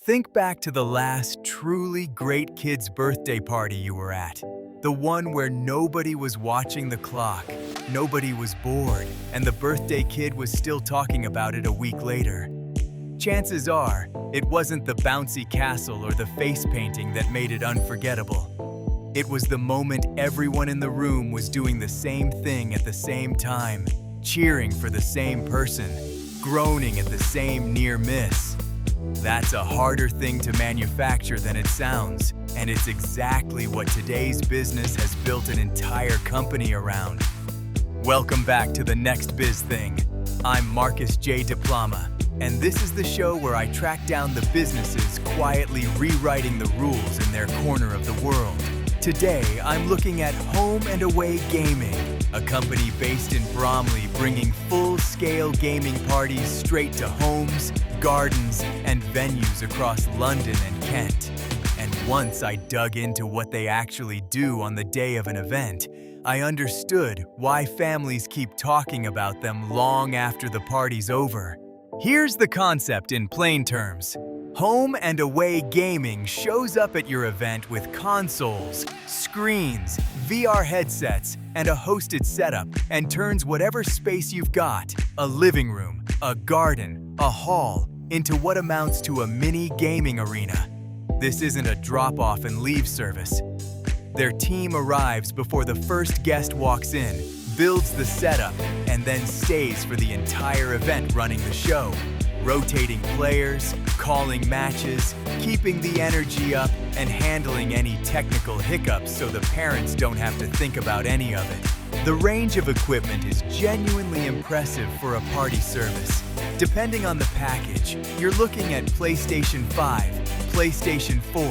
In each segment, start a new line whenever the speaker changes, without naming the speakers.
Think back to the last truly great kid's birthday party you were at. The one where nobody was watching the clock, nobody was bored, and the birthday kid was still talking about it a week later. Chances are, it wasn't the bouncy castle or the face painting that made it unforgettable. It was the moment everyone in the room was doing the same thing at the same time, cheering for the same person, groaning at the same near miss. That's a harder thing to manufacture than it sounds, and it's exactly what today's business has built an entire company around. Welcome back to the next Biz Thing. I'm Marcus J. Diploma, and this is the show where I track down the businesses quietly rewriting the rules in their corner of the world. Today, I'm looking at Home and Away Gaming, a company based in Bromley bringing full-scale gaming parties straight to homes, gardens, and venues across London and Kent. And once I dug into what they actually do on the day of an event, I understood why families keep talking about them long after the party's over. Here's the concept in plain terms. Home and Away Gaming shows up at your event with consoles, screens, VR headsets, and a hosted setup, and turns whatever space you've got, a living room, a garden, a hall, into what amounts to a mini gaming arena. This isn't a drop-off and leave service. Their team arrives before the first guest walks in, builds the setup, and then stays for the entire event running the show, rotating players, calling matches, keeping the energy up, and handling any technical hiccups so the parents don't have to think about any of it. The range of equipment is genuinely impressive for a party service. Depending on the package, you're looking at PlayStation 5, PlayStation 4,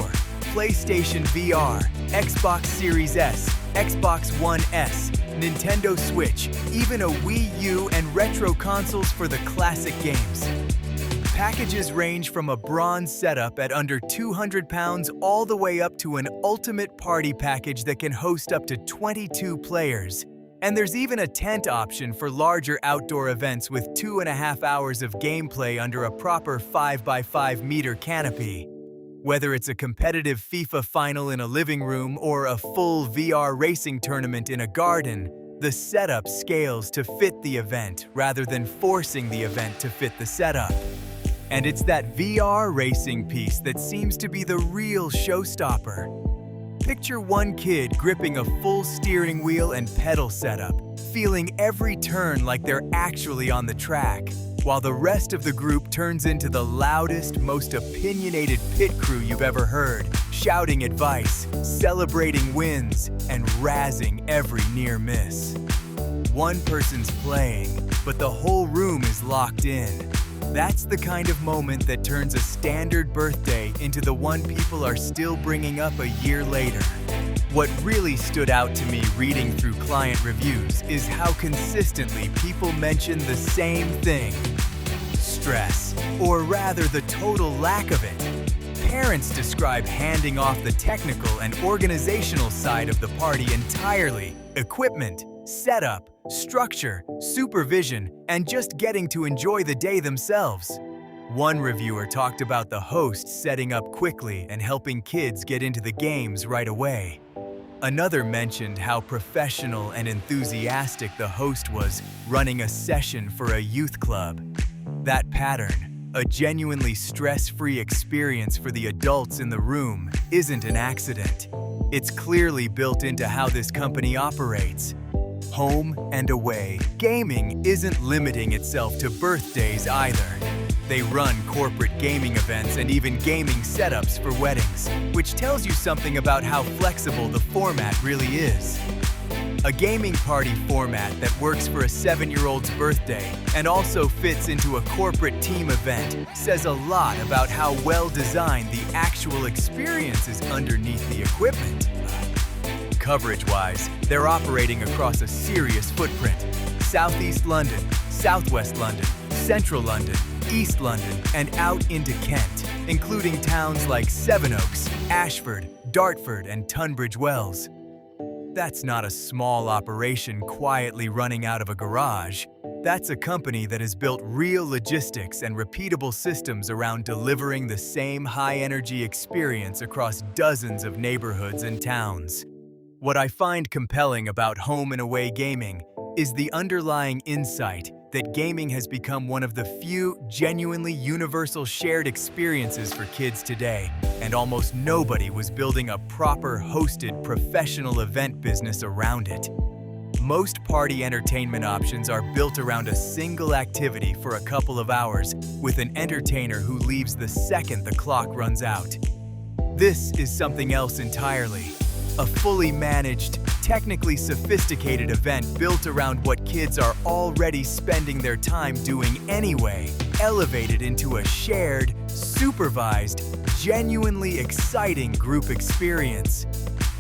PlayStation VR, Xbox Series S, Xbox One S, Nintendo Switch, even a Wii U and retro consoles for the classic games. Packages range from a bronze setup at under 200 pounds all the way up to an ultimate party package that can host up to 22 players. And there's even a tent option for larger outdoor events with 2.5 hours of gameplay under a proper 5x5 meter canopy. Whether it's a competitive FIFA final in a living room or a full VR racing tournament in a garden, the setup scales to fit the event rather than forcing the event to fit the setup. And it's that VR racing piece that seems to be the real showstopper. Picture one kid gripping a full steering wheel and pedal setup, feeling every turn like they're actually on the track, while the rest of the group turns into the loudest, most opinionated pit crew you've ever heard, shouting advice, celebrating wins, and razzing every near miss. One person's playing, but the whole room is locked in. That's the kind of moment that turns a standard birthday into the one people are still bringing up a year later. What really stood out to me reading through client reviews is how consistently people mention the same thing: stress, or rather the total lack of it. Parents describe handing off the technical and organizational side of the party entirely: equipment, setup, structure, supervision, and just getting to enjoy the day themselves. One reviewer talked about the host setting up quickly and helping kids get into the games right away. Another mentioned how professional and enthusiastic the host was running a session for a youth club. That pattern, a genuinely stress-free experience for the adults in the room, isn't an accident. It's clearly built into how this company operates. Home and Away Gaming isn't limiting itself to birthdays either. They run corporate gaming events and even gaming setups for weddings, which tells you something about how flexible the format really is. A gaming party format that works for a 7-year-old's birthday and also fits into a corporate team event says a lot about how well designed the actual experience is underneath the equipment. Coverage-wise, they're operating across a serious footprint: Southeast London, Southwest London, Central London, East London, and out into Kent, including towns like Sevenoaks, Ashford, Dartford, and Tunbridge Wells. That's not a small operation quietly running out of a garage. That's a company that has built real logistics and repeatable systems around delivering the same high-energy experience across dozens of neighborhoods and towns. What I find compelling about home and away gaming is the underlying insight that gaming has become one of the few genuinely universal shared experiences for kids today, and almost nobody was building a proper hosted professional event business around it. Most party entertainment options are built around a single activity for a couple of hours, with an entertainer who leaves the second the clock runs out. This is something else entirely. A fully managed, technically sophisticated event built around what kids are already spending their time doing anyway, elevated into a shared, supervised, genuinely exciting group experience.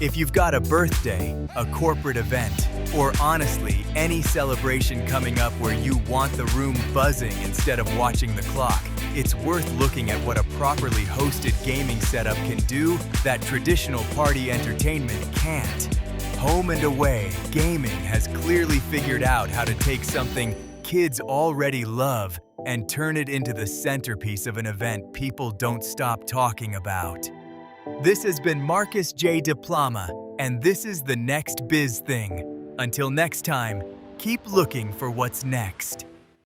If you've got a birthday, a corporate event, or honestly, any celebration coming up where you want the room buzzing instead of watching the clock, it's worth looking at what a properly hosted gaming setup can do that traditional party entertainment can't. Home and away, gaming has clearly figured out how to take something kids already love and turn it into the centerpiece of an event people don't stop talking about. This has been Marcus J. Diploma, and this is the next Biz Thing. Until next time, keep looking for what's next.